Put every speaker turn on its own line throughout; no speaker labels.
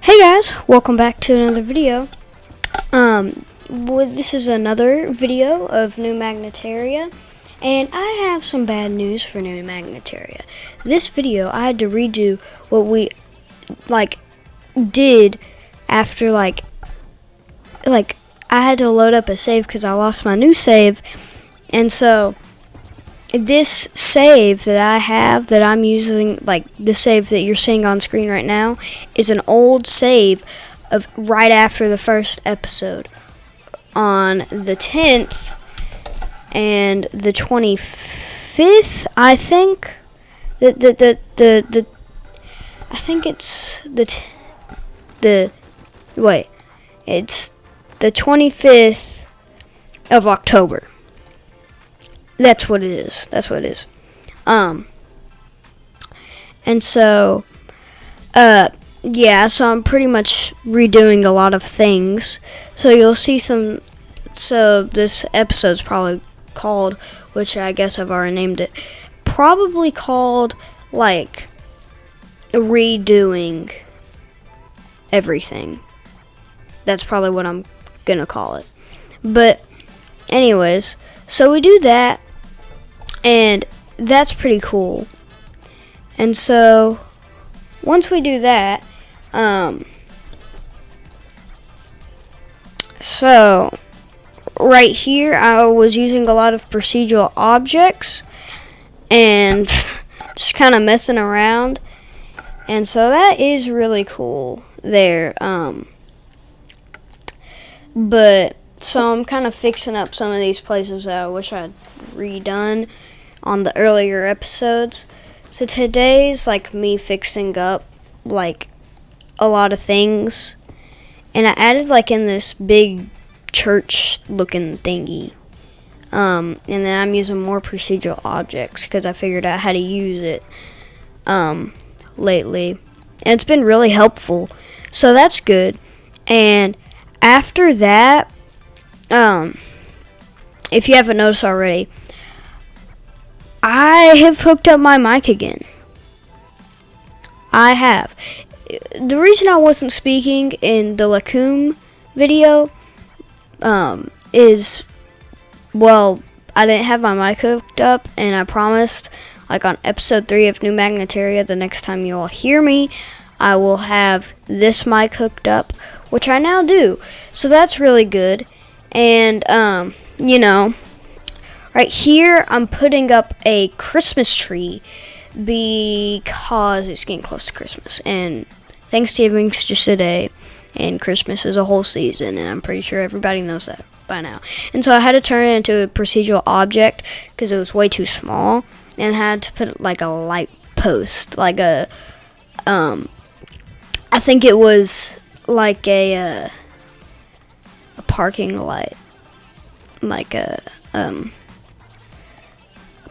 Hey guys, welcome back to another video. This is another video of New Magnaterria, and I have some bad news for New Magnaterria. This video, I had to redo what we did after I had to load up a save because I lost my new save, and so this save that I have that I'm using, the save that you're seeing on screen right now, is an old save of right after the first episode on the 10th and the 25th. I think I think it's it's the 25th of October. That's what it is. And so, so I'm pretty much redoing a lot of things. So you'll see so this episode's probably called, which I guess I've already named it, probably called, redoing everything. That's probably what I'm gonna call it. But, anyways, so we do that. And that's pretty cool. And so, once we do that, so right here I was using a lot of procedural objects and just kind of messing around. And so that is really cool there. But so I'm kind of fixing up some of these places that I wish I'd redone on the earlier episodes. So today's me fixing up a lot of things, and I added in this big church looking thingy, and then I'm using more procedural objects because I figured out how to use it lately, and it's been really helpful, so that's good. And after that, if you haven't noticed already, I have hooked up my mic again. I have. The reason I wasn't speaking in the Lacombe video is, I didn't have my mic hooked up, and I promised, on episode 3 of New Magnaterria, the next time you all hear me, I will have this mic hooked up, which I now do. So that's really good. And, right here, I'm putting up a Christmas tree because it's getting close to Christmas. And Thanksgiving's just a day, and Christmas is a whole season, and I'm pretty sure everybody knows that by now. And so I had to turn it into a procedural object because it was way too small, and had to put a light post, I think it was a parking light, a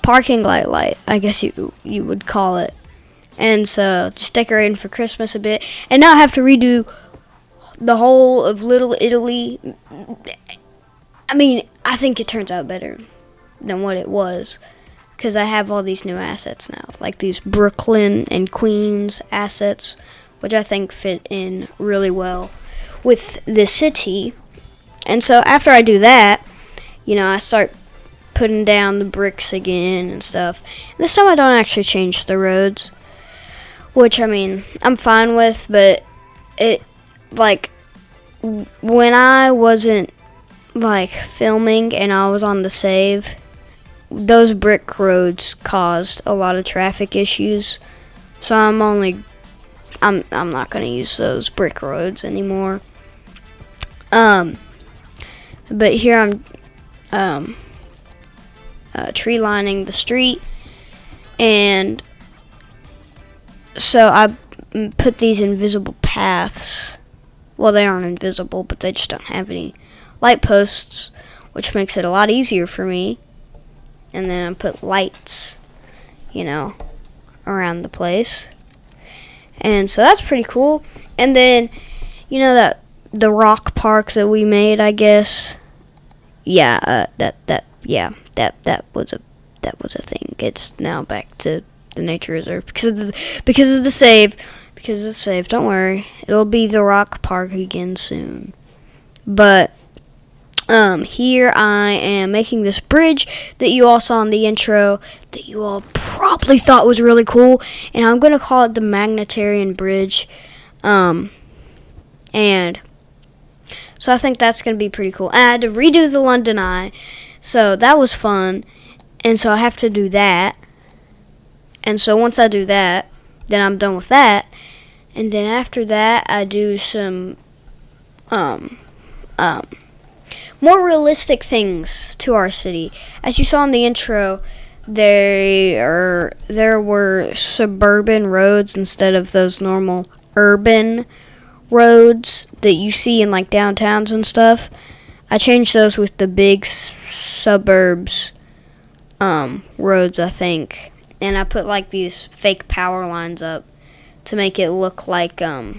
parking light, I guess you would call it. And so just decorating for Christmas a bit, and now I have to redo the whole of Little Italy. I mean, I think it turns out better than what it was because I have all these new assets now, these Brooklyn and Queens assets, which I think fit in really well with the city. And so after I do that, I start putting down the bricks again and stuff. This time I don't actually change the roads, which, I'm fine with, but it, when I wasn't, filming and I was on the save, those brick roads caused a lot of traffic issues, so I'm not going to use those brick roads anymore. But here I'm tree lining the street, and so I put these invisible paths. Well, they aren't invisible, but they just don't have any light posts, which makes it a lot easier for me. And then I put lights, around the place. And so that's pretty cool. And then, that the rock park that we made, I guess. Yeah, that was a thing. It's now back to the nature reserve because of the save, because it's safe. Don't worry. It'll be the Rock Park again soon. But here I am making this bridge that you all saw in the intro that you all probably thought was really cool, and I'm gonna call it the Magnaterrian Bridge. And so I think that's gonna be pretty cool. And I had to redo the London Eye, so that was fun. And so I have to do that. And so once I do that, then I'm done with that. And then after that, I do some more realistic things to our city. As you saw in the intro, there were suburban roads instead of those normal urban roads that you see in like downtowns and stuff. I changed those with the big suburbs roads, I think. And I put like these fake power lines up to make it look like that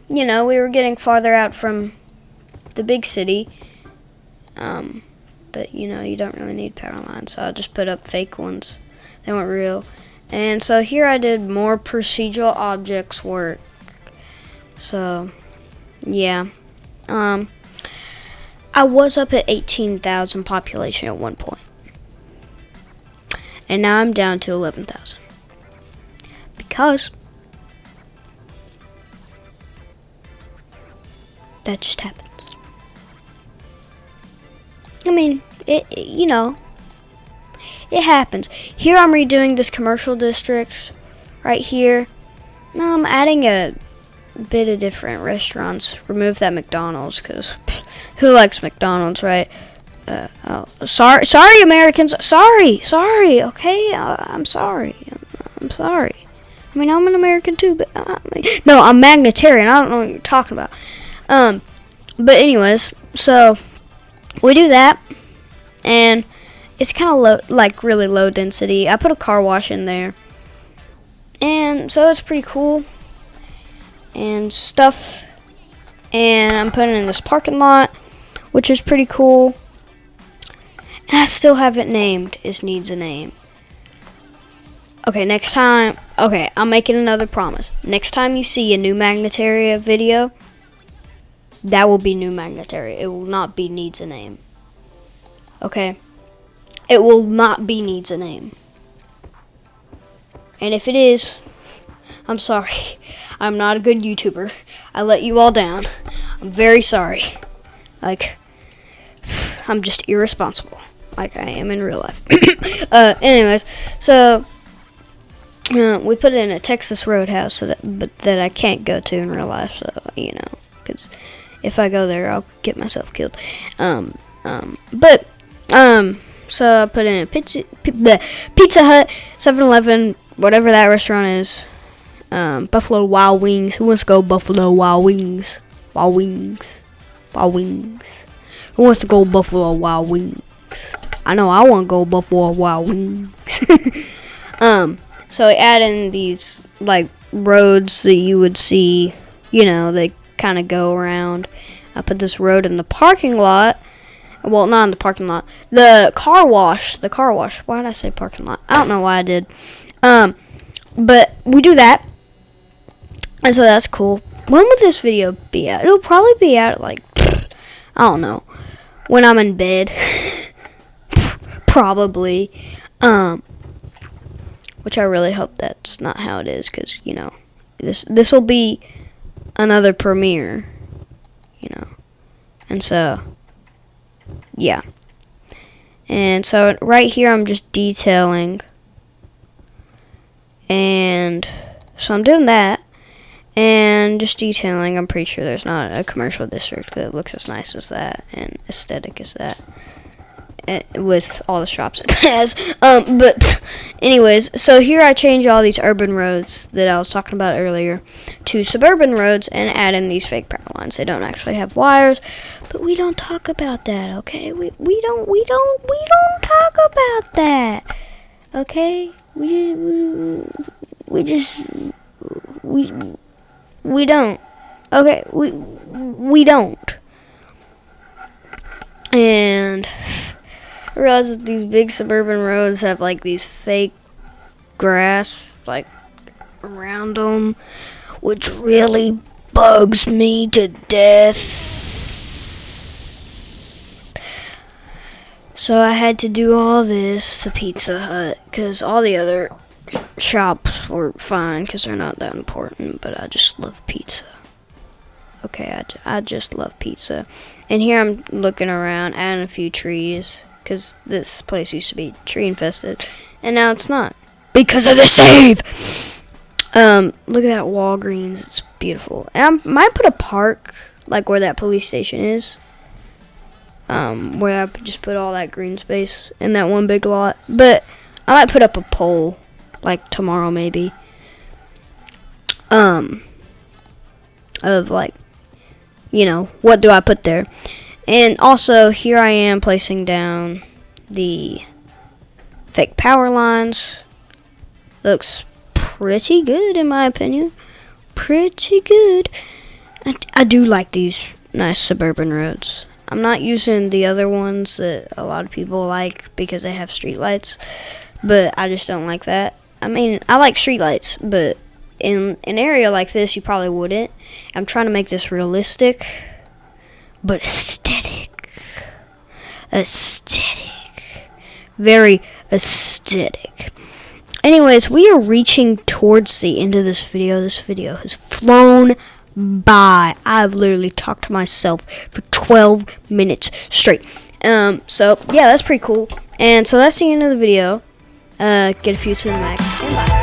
you know, we were getting farther out from the big city. But you know, you don't really need power lines, so I just put up fake ones. They weren't real. And so here I did more procedural objects work. So yeah. I was up at 18,000 population at one point. And now I'm down to 11,000. Because that just happens. I mean, you know, it happens. Here I'm redoing this commercial district right here. Now I'm adding a bit of different restaurants. Remove that McDonald's, because who likes McDonald's, right? Sorry, Americans. Sorry. Okay, I'm sorry. I'm sorry. I mean, I'm an American too, but no, I'm Magnaterrian. I don't know what you're talking about. But anyways, so we do that, and it's kind of low, like really low density. I put a car wash in there, and so it's pretty cool and stuff. And I'm putting in this parking lot, which is pretty cool. And I still haven't named. It needs a name. Okay, next time. Okay, I'm making another promise. Next time you see a new Magnaterria video, that will be new Magnaterria. It will not be needs a name. Okay? It will not be needs a name. And if it is, I'm sorry. I'm not a good YouTuber. I let you all down. I'm very sorry. Like, I'm just irresponsible, like I am in real life. Anyways, so we put it in a Texas Roadhouse, but that I can't go to in real life. So you know, because if I go there, I'll get myself killed. So I put in a Pizza Hut, 7-Eleven, whatever that restaurant is. Buffalo Wild Wings. Who wants to go Buffalo Wild Wings? Wild Wings. Who wants to go Buffalo Wild Wings? I know I want to go Buffalo Wild Wings. So I add in these like roads that you would see, you know, they kind of go around. I put this road in the parking lot. Well, not in the parking lot. The car wash. Why did I say parking lot? I don't know why I did. But we do that. And so that's cool. When would this video be out? It'll probably be out like, I don't know, when I'm in bed. Probably. Which I really hope that's not how it is, because, you know, this will be another premiere, you know. And so, yeah. And so right here I'm just detailing. And so I'm doing that. And just detailing. I'm pretty sure there's not a commercial district that looks as nice as that and aesthetic as that, with all the shops it has. But anyways, so here I change all these urban roads that I was talking about earlier to suburban roads and add in these fake power lines. They don't actually have wires, but we don't talk about that, okay? We don't talk about that, okay? We don't. Okay, we don't. And I realize that these big suburban roads have like these fake grass like around them, which really bugs me to death. So I had to do all this to Pizza Hut because all the other shops were fine because they're not that important, but I just love pizza. Okay, I just love pizza. And here I'm looking around, adding a few trees because this place used to be tree infested, and now it's not because of the save. Look at that Walgreens. It's beautiful. And I might put a park like where that police station is. Where I just put all that green space in that one big lot. But I might put up a poll like tomorrow maybe. Of like, you know, what do I put there? And also here I am placing down the fake power lines. Looks pretty good in my opinion. Pretty good. I do like these nice suburban roads. I'm not using the other ones that a lot of people like because they have streetlights, but I just don't like that. I mean, I like streetlights, but in an area like this, you probably wouldn't. I'm trying to make this realistic, but aesthetic. Aesthetic. Very aesthetic. Anyways, we are reaching towards the end of this video. This video has flown by. I've literally talked to myself for 12 minutes straight. So yeah, that's pretty cool. And so that's the end of the video. Get a few to the max, and bye.